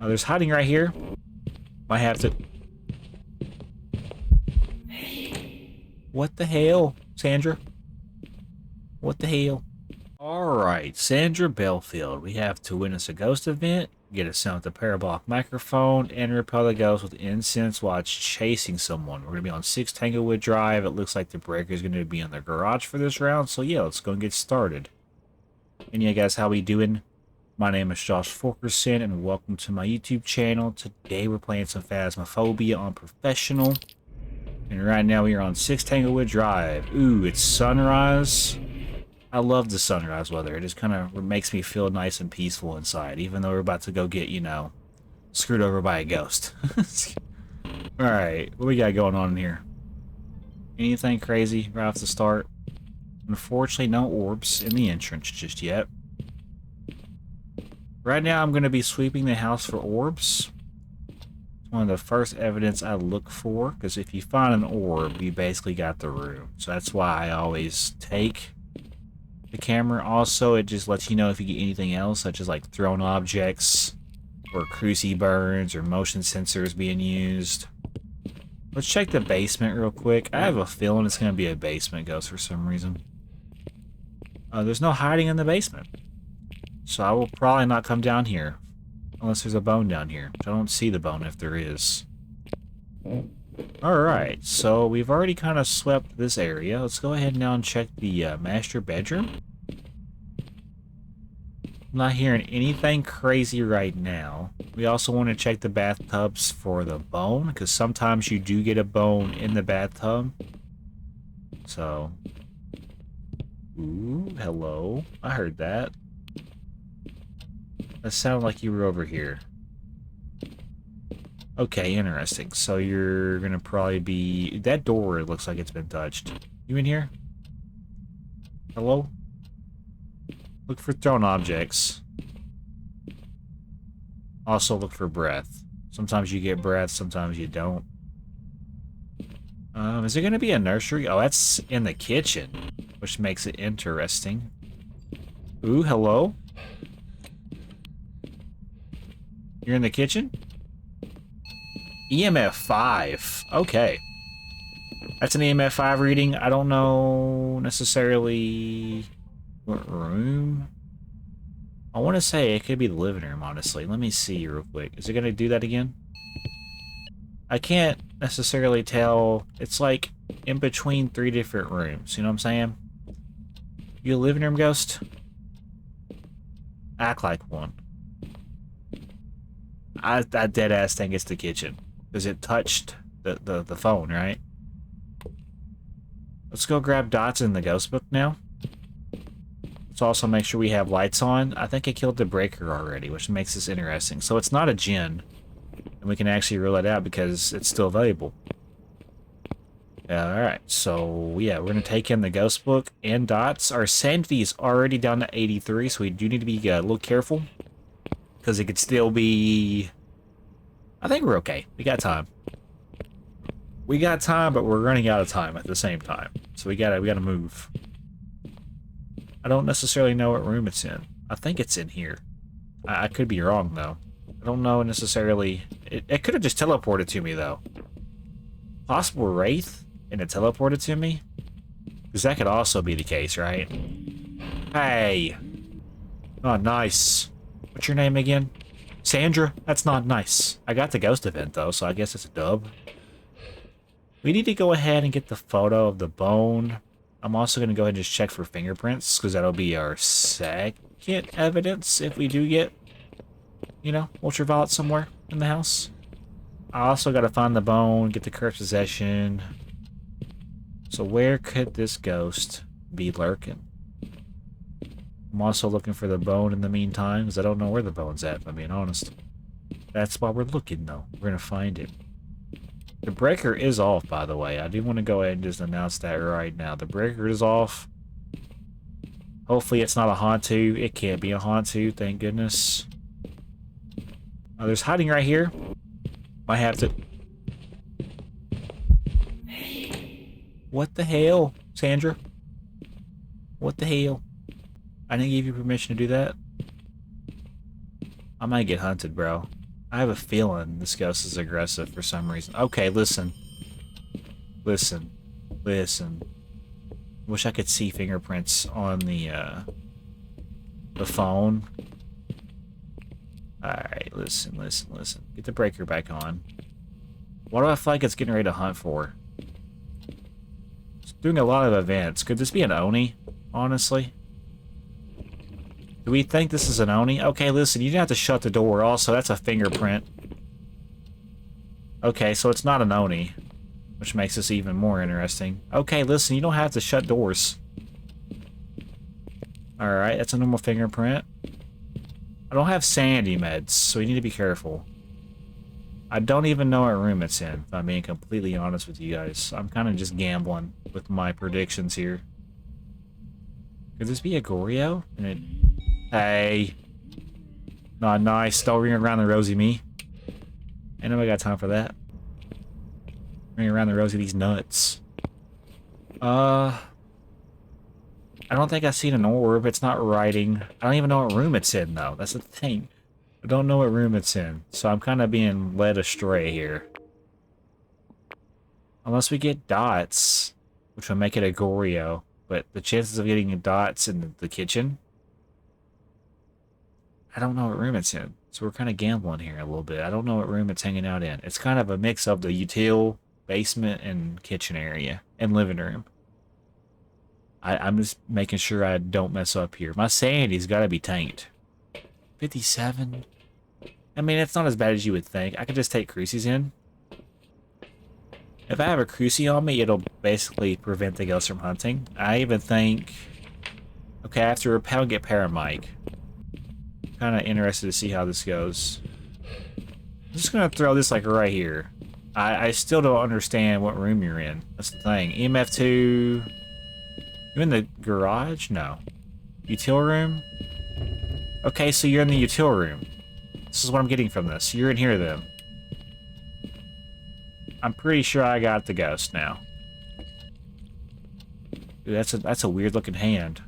There's hiding right here. Might have to... What the hell, Sandra? What the hell? Alright, Sandra Belfield. We have to witness a ghost event, get a sound with a parabolic microphone, and repel the ghost with incense while it's chasing someone. We're going to be on 6 Tanglewood Drive. It looks like the breaker is going to be in the garage for this round, so yeah, let's go and get started. And yeah, guys, how we doing? My name is Josh Forkerson, and welcome to my YouTube channel. Today we're playing some Phasmophobia on Professional. And right now we are on 6 Tanglewood Drive. Ooh, it's sunrise. I love the sunrise weather. It just kind of makes me feel nice and peaceful inside, even though we're about to go get, you know, screwed over by a ghost. Alright, what we got going on here? Anything crazy right off the start? Unfortunately, no orbs in the entrance just yet. Right now, I'm going to be sweeping the house for orbs. It's one of the first evidence I look for, because if you find an orb, you basically got the room. So that's why I always take the camera. Also, it just lets you know if you get anything else, such as like thrown objects, or cruci burns, or motion sensors being used. Let's check the basement real quick. I have a feeling it's going to be a basement ghost for some reason. There's no hiding in the basement. So I will probably not come down here. Unless there's a bone down here. I don't see the bone if there is. Alright, so we've already kind of swept this area. Let's go ahead now and check the master bedroom. I'm not hearing anything crazy right now. We also want to check the bathtubs for the bone, because sometimes you do get a bone in the bathtub. So... Ooh, hello. I heard that. That sounded like you were over here. Okay, interesting. So you're gonna probably be... That door looks like it's been touched. You in here? Hello? Look for thrown objects. Also look for breath. Sometimes you get breath, sometimes you don't. Is there gonna be a nursery? Oh, that's in the kitchen, which makes it interesting. Ooh, hello? You're in the kitchen? EMF 5. Okay. That's an EMF 5 reading. I don't know necessarily what room. I want to say it could be the living room, honestly. Let me see real quick. Is it going to do that again? I can't necessarily tell. It's like in between 3 different rooms. You know what I'm saying? You a living room ghost? Act like one. I dead ass think it's the kitchen. Because it touched the phone, right? Let's go grab dots in the ghost book now. Let's also make sure we have lights on. I think I killed the breaker already, which makes this interesting. So it's not a djinn. And we can actually rule it out because it's still valuable. Alright, so yeah, we're going to take in the ghost book and dots. Our sanity is already down to 83, so we do need to be a little careful. Because it could still be... I think we're okay. We got time. We got time, but we're running out of time at the same time. So we gotta move. I don't necessarily know what room it's in. I think it's in here. I could be wrong, though. I don't know necessarily... It could have just teleported to me, though. Possible wraith, and it teleported to me? Because that could also be the case, right? Hey! Oh, nice. What's your name again? Sandra? That's not nice. I got the ghost event, though, so I guess it's a dub. We need to go ahead and get the photo of the bone. I'm also going to go ahead and just check for fingerprints, because that'll be our second evidence if we do get, you know, ultraviolet somewhere in the house. I also got to find the bone, get the cursed possession. So where could this ghost be lurking? I'm also looking for the bone in the meantime, because I don't know where the bone's at, if I'm being honest. That's why we're looking, though. We're going to find it. The breaker is off, by the way. I do want to go ahead and just announce that right now. The breaker is off. Hopefully it's not a Hantu. It can't be a Hantu, thank goodness. There's hiding right here. Might have to... What the hell, Sandra? What the hell? I didn't give you permission to do that. I might get hunted, bro. I have a feeling this ghost is aggressive for some reason. Okay, listen. Listen. Listen. Wish I could see fingerprints on the phone. Alright, listen, listen, listen. Get the breaker back on. What do I feel like it's getting ready to hunt for? It's doing a lot of events. Could this be an Oni, honestly? Do we think this is an Oni? Okay, listen, you didn't have to shut the door. Also, that's a fingerprint. Okay, so it's not an Oni, which makes this even more interesting. Okay, listen, you don't have to shut doors. Alright, that's a normal fingerprint. I don't have sandy meds, so you need to be careful. I don't even know what room it's in, if I'm being completely honest with you guys. I'm kind of just gambling with my predictions here. Could this be a Goryo? And it... Hey. Not nice. Don't ring around the rosy me. Ain't nobody got time for that. Ring around the rosy these nuts. I don't think I've seen an orb. It's not writing. I don't even know what room it's in, though. That's the thing. I don't know what room it's in. So I'm kind of being led astray here. Unless we get dots, which will make it a Goryo. But the chances of getting dots in the kitchen... I don't know what room it's in. So we're kind of gambling here a little bit. I don't know what room it's hanging out in. It's kind of a mix of the util, basement, and kitchen area. And living room. I'm just making sure I don't mess up here. My sanity's got to be tanked. 57? I mean, it's not as bad as you would think. I could just take crucies in. If I have a crucie on me, it'll basically prevent the ghost from hunting. I even think... Okay, I have to repel and get paramike. Kind of interested to see how this goes. I'm just going to throw this like right here. I still don't understand what room you're in. That's the thing. EMF 2... You in the garage? No. Util room? Okay, so you're in the util room. This is what I'm getting from this. You're in here, then. I'm pretty sure I got the ghost now. Dude, that's a weird-looking hand.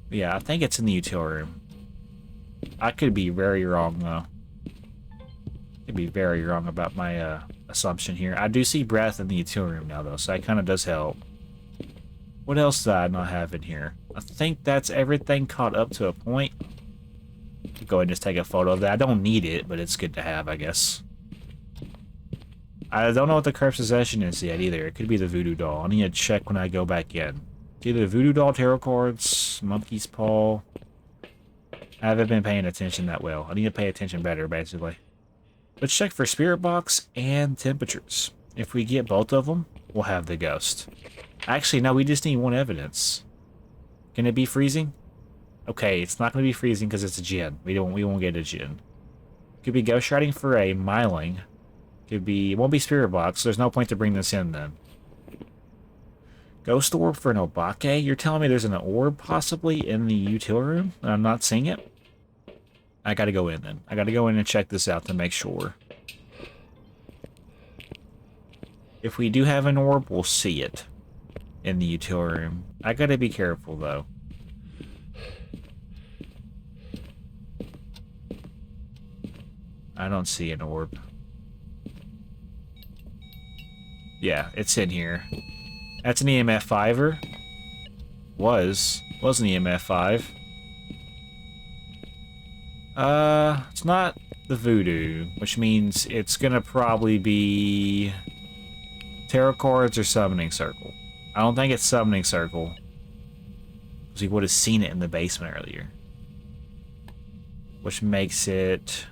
Yeah, I think it's in the util room. I could be very wrong, though. Could be very wrong about my assumption here. I do see breath in the util room now, though, so that kind of does help. What else did I not have in here? I think that's everything caught up to a point. Go ahead and just take a photo of that. I don't need it, but it's good to have, I guess. I don't know what the curse possession is yet, either. It could be the voodoo doll. I need to check when I go back in. It's either the voodoo doll, tarot cards, monkey's paw. I haven't been paying attention that well. I need to pay attention better, basically. Let's check for spirit box and temperatures. If we get both of them, we'll have the ghost. Actually, no, we just need one evidence. Can it be freezing? Okay, it's not going to be freezing because it's a djinn. We won't get a djinn. Could be ghost writing for a myling. Could be... It won't be spirit box, so there's no point to bring this in then. Ghost orb for an obake? You're telling me there's an orb possibly in the util room and I'm not seeing it? I gotta go in then. I gotta go in and check this out to make sure. If we do have an orb, we'll see it in the util room. I gotta be careful though. I don't see an orb. Yeah, it's in here. That's an EMF 5-er. Was an EMF 5. It's not the voodoo, which means it's gonna probably be tarot cards or summoning circle. I don't think it's summoning circle, because we would have seen it in the basement earlier. Which makes it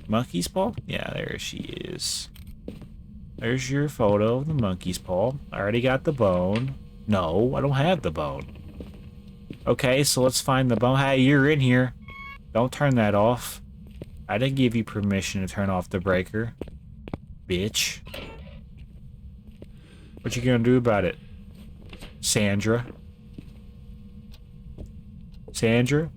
monkey's paw? Yeah, there she is. There's your photo of the monkey's paw. I already got the bone. No, I don't have the bone. Okay, so let's find the bone. Hey, you're in here. Don't turn that off. I didn't give you permission to turn off the breaker. Bitch. What you gonna do about it? Sandra? Sandra?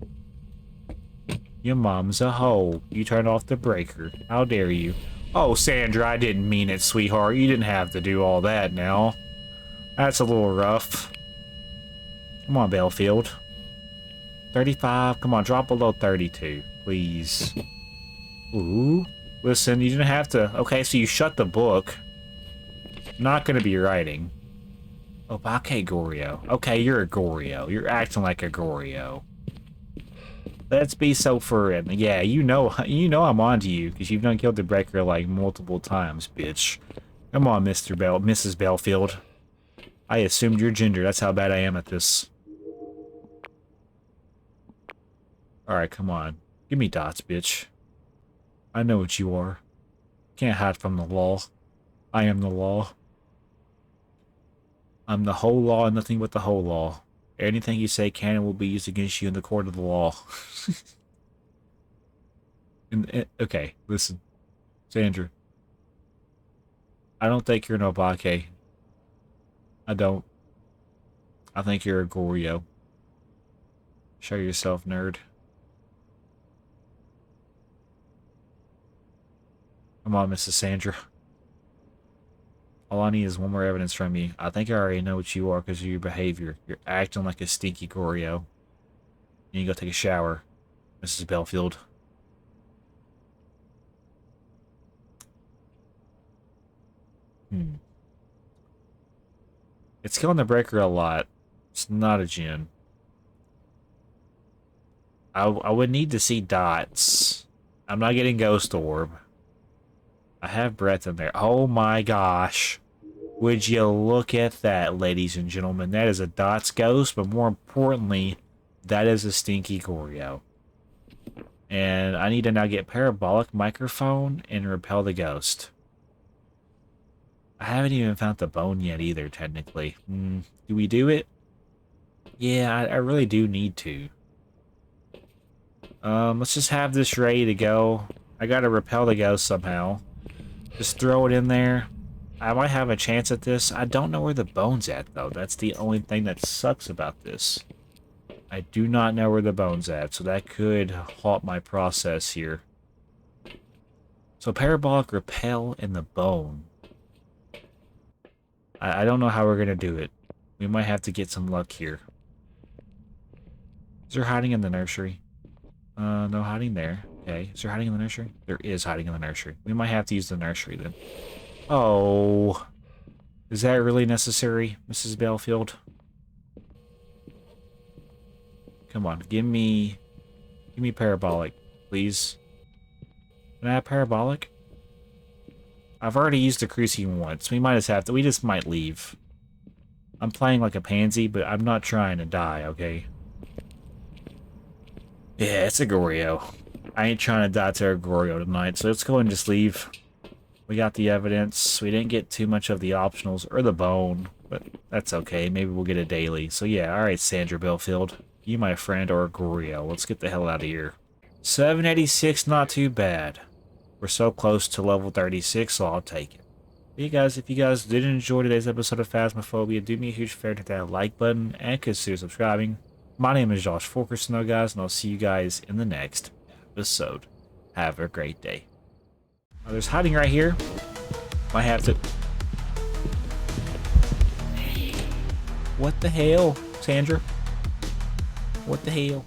Your mom's a hoe. You turned off the breaker. How dare you? Oh, Sandra, I didn't mean it, sweetheart. You didn't have to do all that now. That's a little rough. Come on, BELLFIELD. 35. Come on, drop below 32, please. Ooh. Listen, you didn't have to. Okay, so you shut the book. Not gonna be writing. Obake Goryo. Okay, you're a Goryo. You're acting like a Goryo. Let's be so for it. Yeah, you know I'm onto you, because you've done killed the breaker like multiple times, bitch. Come on, Mrs. Belfield. I assumed your gender. That's how bad I am at this. Alright, come on. Give me dots, bitch. I know what you are. Can't hide from the law. I am the law. I'm the whole law and nothing but the whole law. Anything you say can and will be used against you in the court of the law. Okay, listen. Sandra. I don't think you're an Obake. I don't. I think you're a Goryo. Show yourself, nerd. Come on, Mrs. Sandra. All I need is one more evidence from you. I think I already know what you are because of your behavior. You're acting like a stinky Goryo. You need to go take a shower, Mrs. Belfield. It's killing the breaker a lot. It's not a Jinn. I would need to see dots. I'm not getting Ghost Orb. I have breath in there. Oh my gosh. Would you look at that, ladies and gentlemen? That is a dots ghost, but more importantly, that is a stinky Goryo. And I need to now get parabolic microphone and repel the ghost. I haven't even found the bone yet either, technically. Do we do it? Yeah, I really do need to. Let's just have this ready to go. I gotta repel the ghost somehow. Just throw it in there. I might have a chance at this. I don't know where the bone's at, though. That's the only thing that sucks about this. I do not know where the bone's at, so that could halt my process here. So parabolic repel and the bone. I don't know how we're gonna do it. We might have to get some luck here. Is there hiding in the nursery? No hiding there. Okay, is there hiding in the nursery? There is hiding in the nursery. We might have to use the nursery then. Oh. Is that really necessary, Mrs. Belfield? Come on, give me parabolic, please. Can I have parabolic? I've already used the cruising once. We just might leave. I'm playing like a pansy, but I'm not trying to die, okay? Yeah, it's a Goryo. I ain't trying to die to a Goryo tonight, so let's go and just leave. We got the evidence. We didn't get too much of the optionals or the bone, but that's okay. Maybe we'll get a daily. So yeah, alright, Sandra Belfield. You my friend or a Goryo. Let's get the hell out of here. 786, not too bad. We're so close to level 36, so I'll take it. Hey guys, if you guys did enjoy today's episode of Phasmophobia, do me a huge favor to hit that like button and consider subscribing. My name is Josh Fulkerson, guys, and I'll see you guys in the next episode. Have a great day. Oh, there's hiding right here. Might have to... What the hell, Sandra? What the hell?